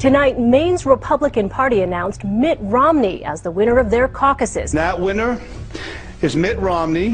Tonight, Maine's Republican Party announced Mitt Romney as the winner of their caucuses. That winner is Mitt Romney.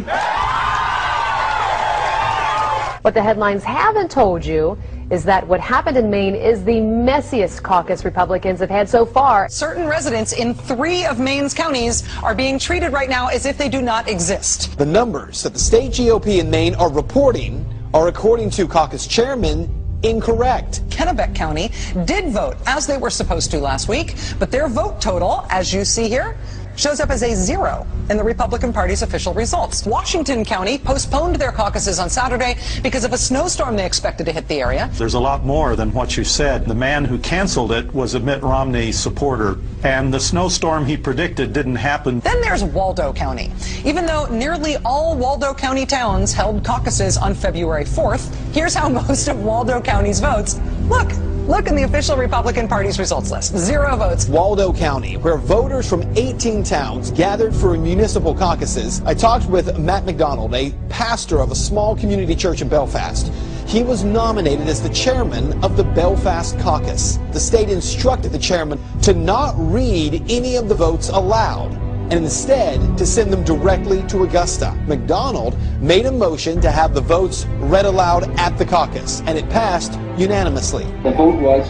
What the headlines haven't told you is that what happened in Maine is the messiest caucus Republicans have had so far. Certain residents in 3 of Maine's counties are being treated right now as if they do not exist. The numbers that the state GOP in Maine are reporting are, according to caucus chairman, incorrect. Kennebec County did vote as they were supposed to last week, but their vote total, as you see here, shows up as a 0 in the Republican Party's official results. Washington County postponed their caucuses on Saturday because of a snowstorm they expected to hit the area. There's a lot more than what you said. The man who canceled it was a Mitt Romney supporter, and the snowstorm he predicted didn't happen. Then there's Waldo County. Even though nearly all Waldo County towns held caucuses on February 4th, here's how most of Waldo County's votes look. Look in the official Republican Party's results list. 0 votes. Waldo County, where voters from 18 towns gathered for municipal caucuses. I talked with Matt McDonald, a pastor of a small community church in Belfast. He was nominated as the chairman of the Belfast caucus. The state instructed the chairman to not read any of the votes aloud, and instead to send them directly to Augusta. McDonald made a motion to have the votes read aloud at the caucus, and it passed unanimously. The vote was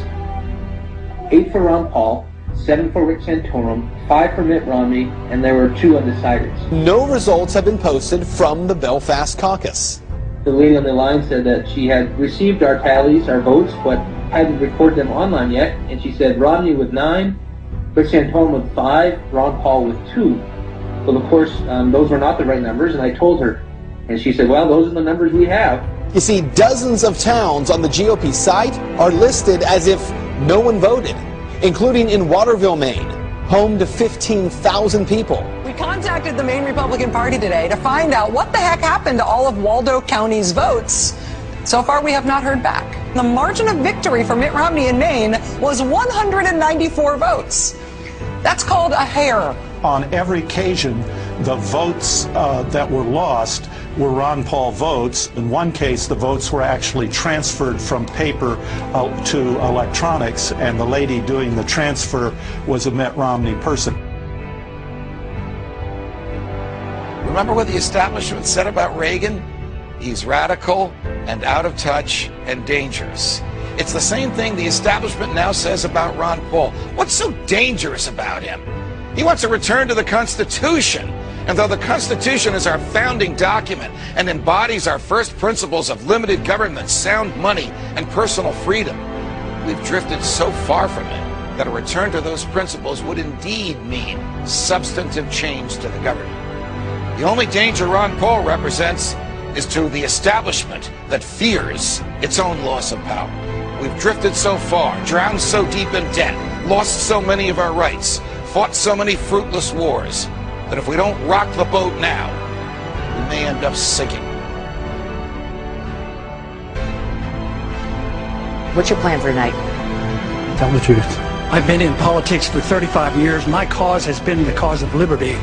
8 for Ron Paul, 7 for Rick Santorum, 5 for Mitt Romney, and there were 2 undecideds. No results have been posted from the Belfast caucus. The lady on the line said that she had received our tallies, our votes, but hadn't recorded them online yet, and she said Romney with 9, Rick Santorum with 5, Ron Paul with 2. Well, of course, those were not the right numbers, and I told her. And she said, well, those are the numbers we have. You see, dozens of towns on the GOP site are listed as if no one voted, including in Waterville, Maine, home to 15,000 people. We contacted the Maine Republican Party today to find out what the heck happened to all of Waldo County's votes. So far, we have not heard back. The margin of victory for Mitt Romney in Maine was 194 votes. That's called a hair. On every occasion, the votes that were lost were Ron Paul votes. In one case, the votes were actually transferred from paper to electronics, and the lady doing the transfer was a Mitt Romney person. Remember what the establishment said about Reagan? He's radical and out of touch and dangerous. It's the same thing the establishment now says about Ron Paul. What's so dangerous about him? He wants a return to the Constitution. And though the Constitution is our founding document and embodies our first principles of limited government, sound money, and personal freedom, we've drifted so far from it that a return to those principles would indeed mean substantive change to the government. The only danger Ron Paul represents is to the establishment that fears its own loss of power. We've drifted so far, drowned so deep in debt, lost so many of our rights, fought so many fruitless wars, that if we don't rock the boat now, we may end up sinking. What's your plan for tonight? Tell the truth. I've been in politics for 35 years. My cause has been the cause of liberty.